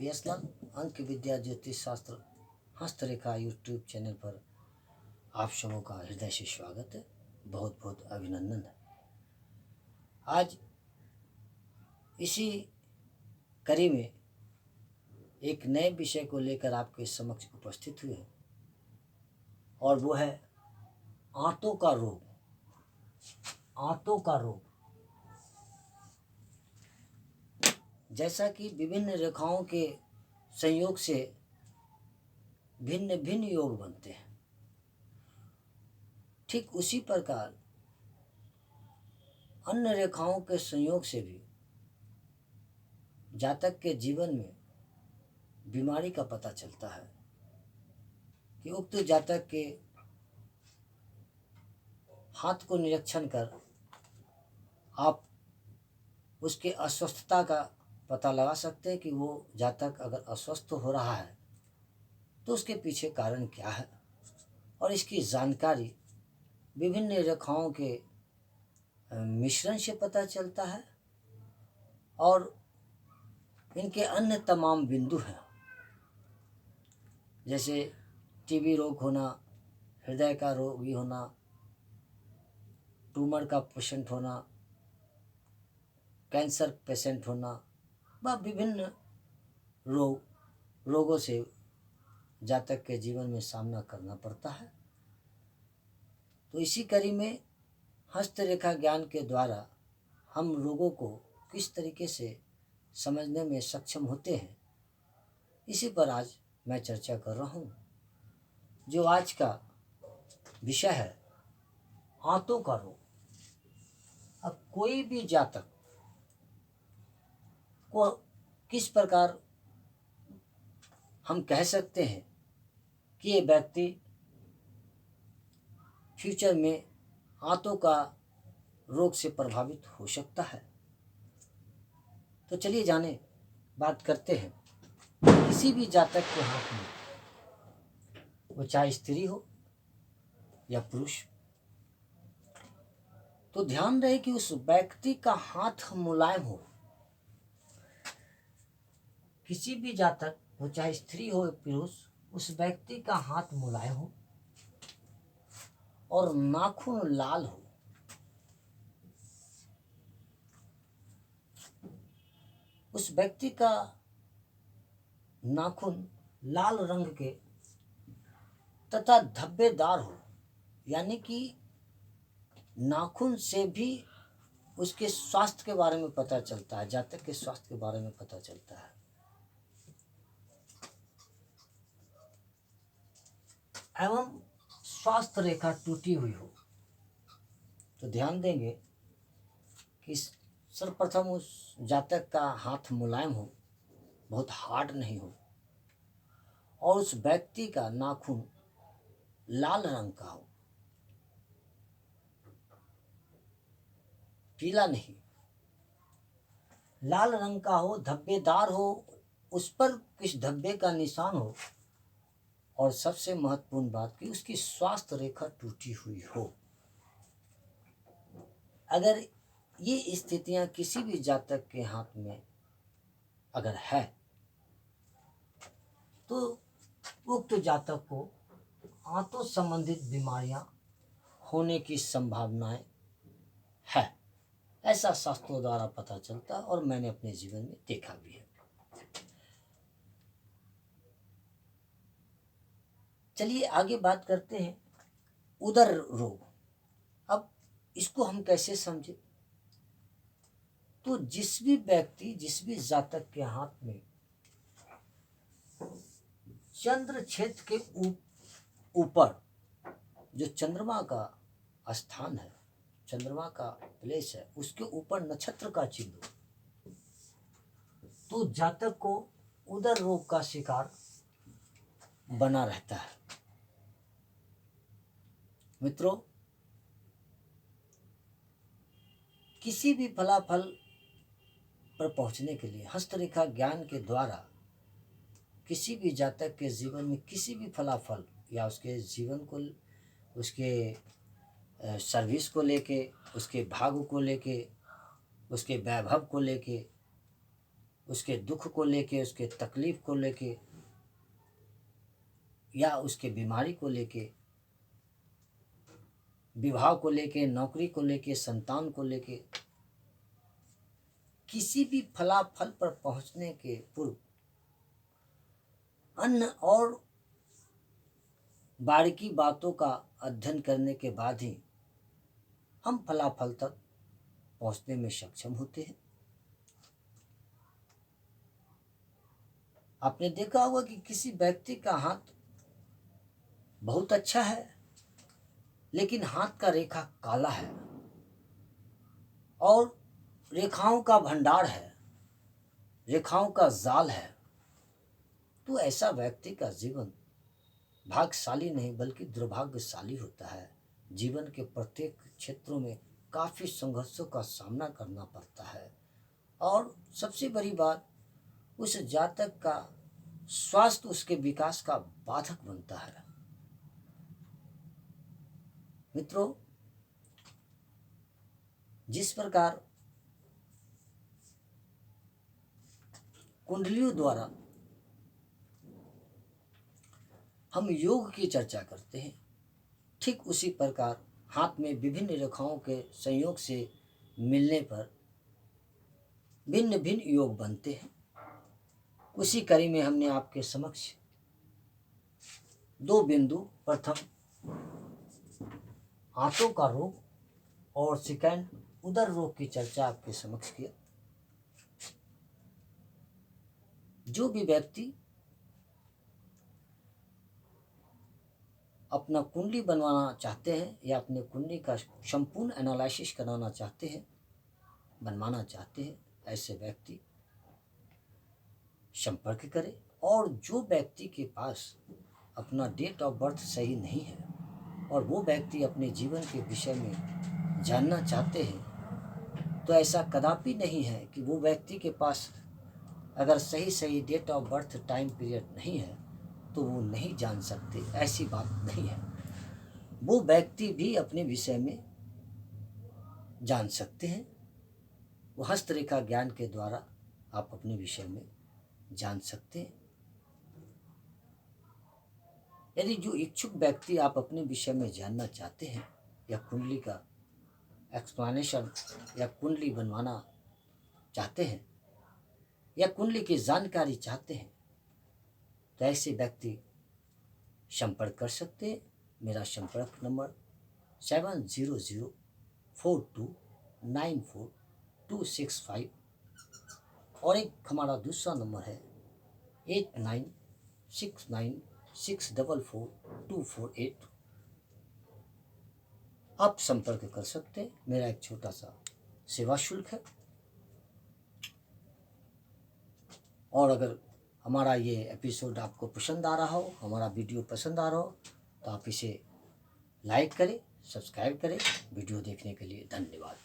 PS लाल अंक विद्या ज्योतिष शास्त्र हस्तरेखा यूट्यूब चैनल पर आप सबों का हृदय से स्वागत है। बहुत बहुत अभिनंदन है। आज इसी कड़ी में एक नए विषय को लेकर आपके समक्ष उपस्थित हुए हैं और वो है आंतों का रोग। आंतों का रोग, जैसा कि विभिन्न रेखाओं के संयोग से भिन्न भिन्न योग बनते हैं, ठीक उसी प्रकार अन्य रेखाओं के संयोग से भी जातक के जीवन में बीमारी का पता चलता है कि उक्त जातक के हाथ को निरीक्षण कर आप उसके अस्वस्थता का पता लगा सकते हैं कि वो जातक अगर अस्वस्थ हो रहा है तो उसके पीछे कारण क्या है, और इसकी जानकारी विभिन्न रेखाओं के मिश्रण से पता चलता है। और इनके अन्य तमाम बिंदु हैं, जैसे टीबी रोग होना, हृदय का रोगी होना, ट्यूमर का पेशेंट होना, कैंसर पेशेंट होना, व विभिन्न रोगों से जातक के जीवन में सामना करना पड़ता है। तो इसी कड़ी में हस्तरेखा ज्ञान के द्वारा हम रोगों को किस तरीके से समझने में सक्षम होते हैं, इसी पर आज मैं चर्चा कर रहा हूँ। जो आज का विषय है आंतों का रोग। अब कोई भी जातक को किस प्रकार हम कह सकते हैं कि ये व्यक्ति फ्यूचर में आंतों का रोग से प्रभावित हो सकता है। तो चलिए जाने बात करते हैं। किसी भी जातक के हाथ में, वो चाहे स्त्री हो या पुरुष, तो ध्यान रहे कि उस व्यक्ति का हाथ मुलायम हो। किसी भी जातक, वो चाहे स्त्री हो या पुरुष, उस व्यक्ति का हाथ मुलायम हो और नाखून लाल हो। उस व्यक्ति का नाखून लाल रंग के तथा धब्बेदार हो, यानी कि नाखून से भी उसके स्वास्थ्य के बारे में पता चलता है, जातक के स्वास्थ्य के बारे में पता चलता है। एवं स्वास्थ्य रेखा टूटी हुई हो, तो ध्यान देंगे कि सर्वप्रथम उस जातक का हाथ मुलायम हो, बहुत हार्ड नहीं हो, और उस व्यक्ति का नाखून लाल रंग का हो, पीला नहीं, लाल रंग का हो, धब्बेदार हो, उस पर किस धब्बे का निशान हो, और सबसे महत्वपूर्ण बात कि उसकी स्वास्थ्य रेखा टूटी हुई हो। अगर ये स्थितियां किसी भी जातक के हाथ में अगर है, तो उक्त जातक को आंतों संबंधित बीमारियां होने की संभावनाएं है। ऐसा शास्त्रों द्वारा पता चलता है और मैंने अपने जीवन में देखा भी है। चलिए आगे बात करते हैं उदर रोग। अब इसको हम कैसे समझे? तो जिस भी व्यक्ति, जिस भी जातक के हाथ में चंद्र क्षेत्र के ऊपर जो चंद्रमा का स्थान है, चंद्रमा का प्लेस है, उसके ऊपर नक्षत्र का चिन्ह हो, तो जातक को उदर रोग का शिकार बना रहता है। मित्रों, किसी भी फलाफल पर पहुंचने के लिए हस्तरेखा ज्ञान के द्वारा किसी भी जातक के जीवन में किसी भी फलाफल या उसके जीवन को, उसके सर्विस को लेके, उसके भाग्य को लेके, उसके वैभव को लेके, उसके दुख को लेके, उसके तकलीफ को लेके, या उसके बीमारी को लेके, विवाह को लेके, नौकरी को लेके, संतान को लेके, किसी भी फलाफल पर पहुंचने के पूर्व अन्य और बारीकी बातों का अध्ययन करने के बाद ही हम फलाफल तक पहुंचने में सक्षम होते हैं। आपने देखा होगा कि किसी व्यक्ति का हाथ बहुत अच्छा है, लेकिन हाथ का रेखा काला है और रेखाओं का भंडार है, रेखाओं का जाल है, तो ऐसा व्यक्ति का जीवन भाग्यशाली नहीं बल्कि दुर्भाग्यशाली होता है। जीवन के प्रत्येक क्षेत्रों में काफ़ी संघर्षों का सामना करना पड़ता है और सबसे बड़ी बात, उस जातक का स्वास्थ्य उसके विकास का बाधक बनता है। मित्रों, जिस प्रकार कुंडलियों द्वारा हम योग की चर्चा करते हैं, ठीक उसी प्रकार हाथ में विभिन्न रेखाओं के संयोग से मिलने पर भिन्न भिन्न योग बनते हैं। उसी कड़ी में हमने आपके समक्ष दो बिंदु, प्रथम आंतों का रोग और सेकंड उदर रोग की चर्चा आपके समक्ष किया। जो भी व्यक्ति अपना कुंडली बनवाना चाहते हैं या अपने कुंडली का संपूर्ण एनालिसिस कराना चाहते हैं, बनवाना चाहते हैं, ऐसे व्यक्ति संपर्क करें। और जो व्यक्ति के पास अपना डेट ऑफ बर्थ सही नहीं है और वो व्यक्ति अपने जीवन के विषय में जानना चाहते हैं, तो ऐसा कदापि नहीं है कि वो व्यक्ति के पास अगर सही date of birth time period नहीं है तो वो नहीं जान सकते, ऐसी बात नहीं है। वो व्यक्ति भी अपने विषय में जान सकते हैं। वो हस्तरेखा ज्ञान के द्वारा आप अपने विषय में जान सकते हैं। यदि जो इच्छुक व्यक्ति आप अपने विषय में जानना चाहते हैं या कुंडली का एक्सप्लेनेशन या कुंडली बनवाना चाहते हैं या कुंडली की जानकारी चाहते हैं, तो ऐसे व्यक्ति संपर्क कर सकते हैं। मेरा संपर्क नंबर 7004294265 और एक हमारा दूसरा नंबर है 8969644248। आप संपर्क कर सकते हैं। मेरा एक छोटा सा सेवा शुल्क है। और अगर हमारा ये एपिसोड आपको पसंद आ रहा हो, हमारा वीडियो पसंद आ रहा हो, तो आप इसे लाइक करें, सब्सक्राइब करें। वीडियो देखने के लिए धन्यवाद।